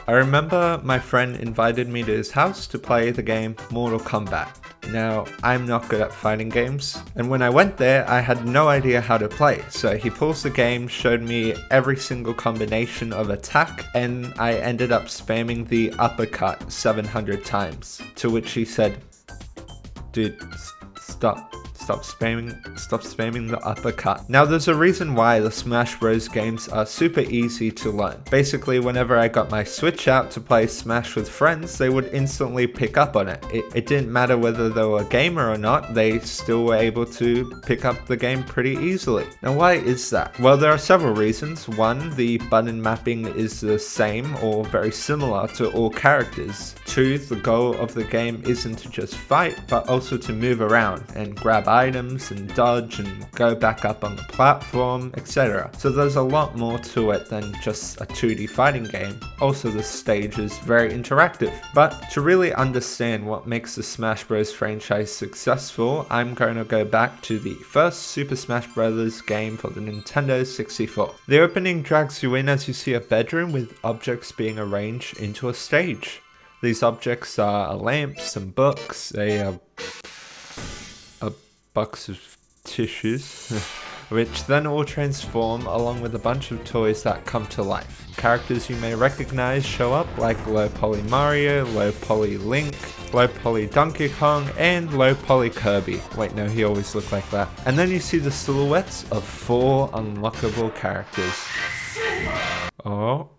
I remember my friend invited me to his house to play the game Mortal Kombat. Now, I'm not good at fighting games, and when I went there, I had no idea how to play, so he paused the game, showed me every single combination of attack, and I ended up spamming the uppercut 700 times, to which he said, "Dude, Stop spamming the uppercut." Now there's a reason why the Smash Bros games are super easy to learn. Basically, whenever I got my Switch out to play Smash with friends, they would instantly pick up on it. It didn't matter whether they were a gamer or not, they still were able to pick up the game pretty easily. Now why is that? Well, there are several reasons. One, the button mapping is the same or very similar to all characters. Two, the goal of the game isn't to just fight, but also to move around and grab items and dodge and go back up on the platform, etc. So there's a lot more to it than just a 2D fighting game. Also, the stage is very interactive. But to really understand what makes the Smash Bros franchise successful, I'm going to go back to the first Super Smash Bros game for the Nintendo 64. The opening drags you in as you see a bedroom with objects being arranged into a stage. These objects are a lamp, some books, a box of tissues, which then all transform along with a bunch of toys that come to life. Characters you may recognize show up like Low Poly Mario, Low Poly Link, Low Poly Donkey Kong, and Low Poly Kirby. Wait, no, he always looked like that. And then you see the silhouettes of 4 unlockable characters. Oh.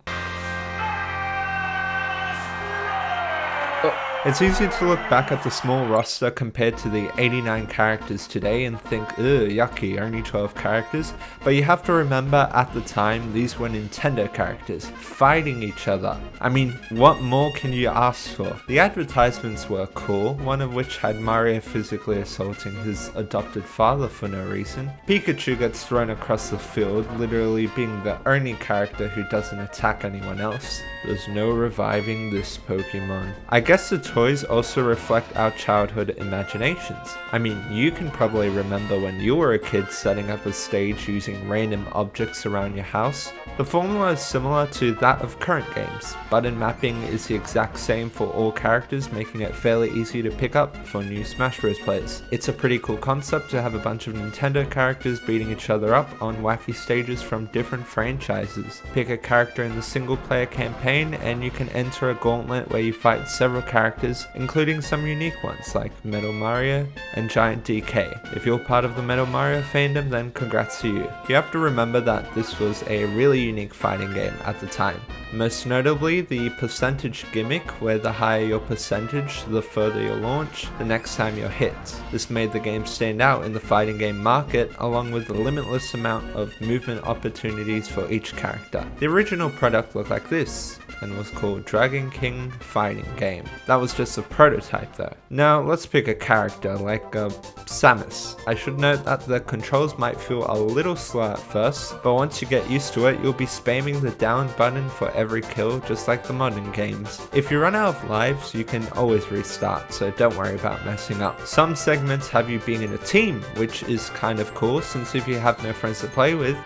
It's easy to look back at the small roster compared to the 89 characters today and think, ugh, yucky, only 12 characters. But you have to remember at the time, these were Nintendo characters, fighting each other. I mean, what more can you ask for? The advertisements were cool, one of which had Mario physically assaulting his adopted father for no reason. Pikachu gets thrown across the field, literally being the only character who doesn't attack anyone else. There's no reviving this Pokemon. I guess the toys also reflect our childhood imaginations. I mean, you can probably remember when you were a kid setting up a stage using random objects around your house. The formula is similar to that of current games. Button mapping is the exact same for all characters, making it fairly easy to pick up for new Smash Bros players. It's a pretty cool concept to have a bunch of Nintendo characters beating each other up on wacky stages from different franchises. Pick a character in the single player campaign and you can enter a gauntlet where you fight several characters, including some unique ones like Metal Mario and Giant DK. If you're part of the Metal Mario fandom, then congrats to you. You have to remember that this was a really unique fighting game at the time. Most notably, the percentage gimmick, where the higher your percentage, the further your launch, the next time you're hit. This made the game stand out in the fighting game market, along with the limitless amount of movement opportunities for each character. The original product looked like this, and was called Dragon King Fighting Game. That was just a prototype though. Now let's pick a character like Samus. I should note that the controls might feel a little slow at first, but once you get used to it, you'll be spamming the down button for every kill, just like the modern games. If you run out of lives, you can always restart, so don't worry about messing up. Some segments have you being in a team, which is kind of cool, since if you have no friends to play with,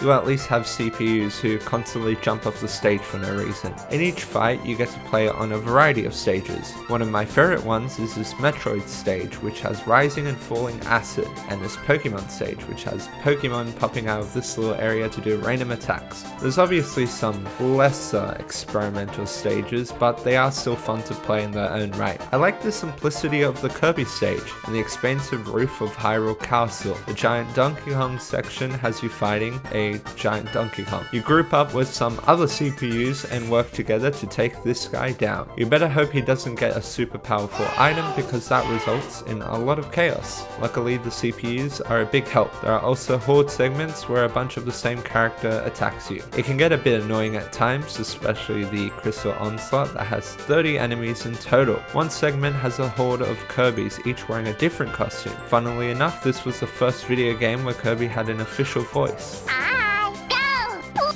you at least have CPUs who constantly jump off the stage for no reason. In each fight, you get to play on a variety of stages. One of my favorite ones is this Metroid stage, which has rising and falling acid, and this Pokemon stage, which has Pokemon popping out of this little area to do random attacks. There's obviously some lesser experimental stages, but they are still fun to play in their own right. I like the simplicity of the Kirby stage and the expansive roof of Hyrule Castle. The giant Donkey Kong section has you fighting a giant Donkey Kong. You group up with some other CPUs and work together to take this guy down. You better hope he doesn't get a super powerful item, because that results in a lot of chaos. Luckily, the CPUs are a big help. There are also horde segments where a bunch of the same character attacks you. It can get a bit annoying at times, especially the Crystal Onslaught that has 30 enemies in total. One segment has a horde of Kirbys, each wearing a different costume. Funnily enough, this was the first video game where Kirby had an official voice.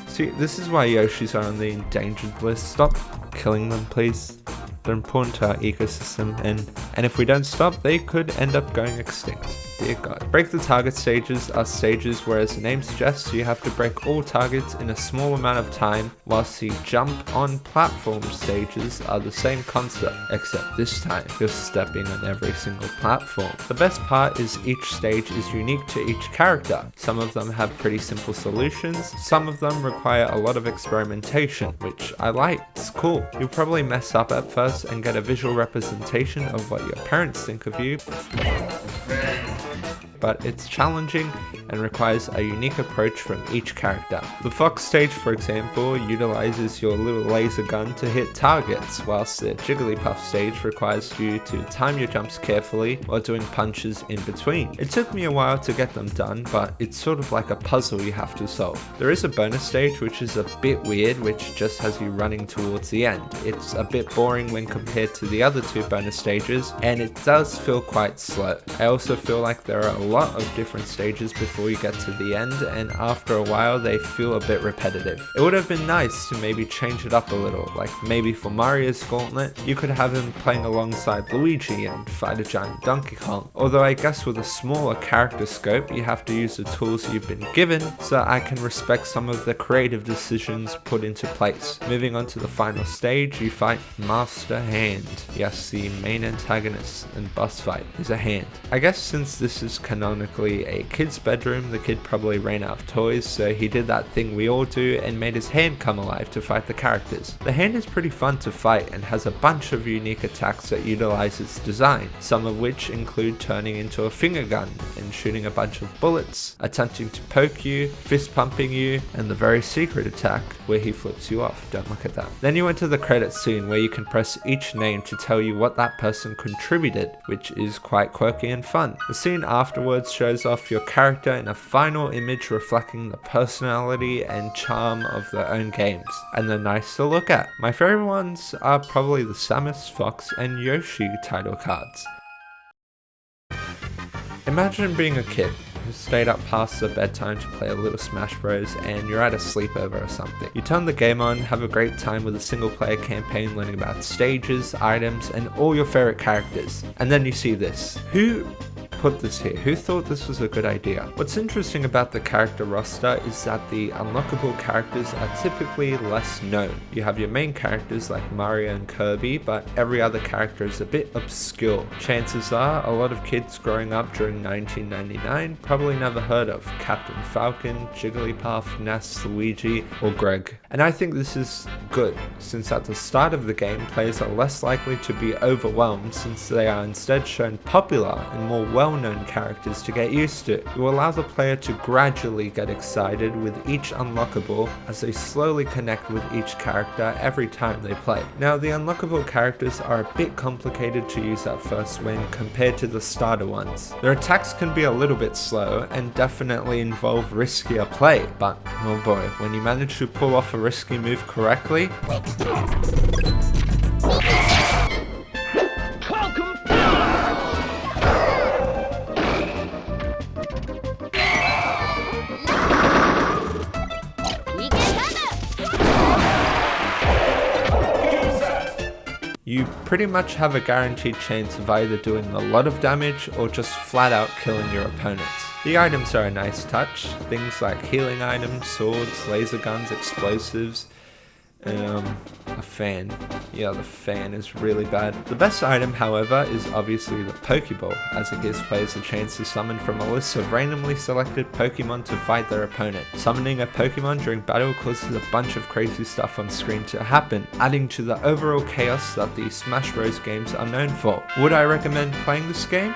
See, this is why Yoshis are on the endangered list. Stop killing them, please. They're important to our ecosystem, and if we don't stop, they could end up going extinct. dear god. Break the target stages are stages where, as the name suggests, you have to break all targets in a small amount of time, whilst the jump on platform stages are the same concept, except this time you're stepping on every single platform. The best part is each stage is unique to each character. Some of them have pretty simple solutions, some of them require a lot of experimentation, which I like, it's cool. You'll probably mess up at first and get a visual representation of what your parents think of you, but it's challenging and requires a unique approach from each character. The Fox stage, for example, utilizes your little laser gun to hit targets, whilst the Jigglypuff stage requires you to time your jumps carefully while doing punches in between. It took me a while to get them done, but it's sort of like a puzzle you have to solve. There is a bonus stage which is a bit weird, which just has you running towards the end. It's a bit boring when compared to the other two bonus stages, and it does feel quite slow. I also feel like there are a lot of different stages before you get to the end, and after a while they feel a bit repetitive. It would have been nice to maybe change it up a little, like maybe for Mario's Gauntlet, you could have him playing alongside Luigi and fight a giant Donkey Kong. Although I guess with a smaller character scope, you have to use the tools you've been given, so I can respect some of the creative decisions put into place. Moving on to the final stage, you fight Master Hand. Yes, the main antagonist and boss fight is a hand. I guess since this is canonically a kid's bedroom, the kid probably ran out of toys, so he did that thing we all do and made his hand come alive to fight the characters. The hand is pretty fun to fight and has a bunch of unique attacks that utilize its design, some of which include turning into a finger gun and shooting a bunch of bullets, attempting to poke you, fist pumping you, and the very secret attack where he flips you off. Don't look at that. Then you enter the credits scene where you can press each name to tell you what that person contributed, which is quite quirky and fun. The scene afterwards shows off your character in a final image reflecting the personality and charm of their own games, and they're nice to look at. My favorite ones are probably the Samus, Fox, and Yoshi title cards. Imagine being a kid who stayed up past their bedtime to play a little Smash Bros, and you're at a sleepover or something. You turn the game on, have a great time with a single player campaign learning about stages, items, and all your favorite characters. And then you see this. Who put this here? Who thought this was a good idea? What's interesting about the character roster is that the unlockable characters are typically less known. You have your main characters like Mario and Kirby, but every other character is a bit obscure. Chances are a lot of kids growing up during 1999 probably never heard of Captain Falcon, Jigglypuff, Ness, Luigi, or Greg. And I think this is good, since at the start of the game, players are less likely to be overwhelmed since they are instead shown popular and more well-known characters to get used to. It will allow the player to gradually get excited with each unlockable as they slowly connect with each character every time they play. Now, the unlockable characters are a bit complicated to use at first when compared to the starter ones. Their attacks can be a little bit slow and definitely involve riskier play, but oh boy, when you manage to pull off a risky move correctly, you pretty much have a guaranteed chance of either doing a lot of damage or just flat out killing your opponents. The items are a nice touch, things like healing items, swords, laser guns, explosives, and a fan. Yeah, the fan is really bad. The best item, however, is obviously the Pokeball, as it gives players a chance to summon from a list of randomly selected Pokemon to fight their opponent. Summoning a Pokemon during battle causes a bunch of crazy stuff on screen to happen, adding to the overall chaos that the Smash Bros games are known for. Would I recommend playing this game?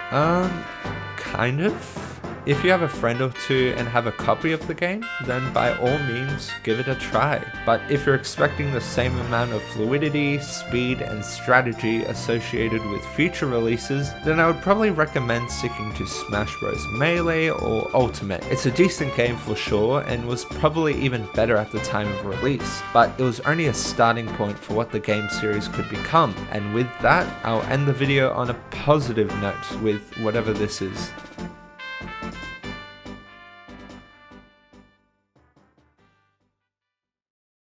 Kind of. If you have a friend or two and have a copy of the game, then by all means give it a try. But if you're expecting the same amount of fluidity, speed, and strategy associated with future releases, then I would probably recommend sticking to Smash Bros. Melee or Ultimate. It's a decent game for sure, and was probably even better at the time of release, but it was only a starting point for what the game series could become. And with that, I'll end the video on a positive note with whatever this is.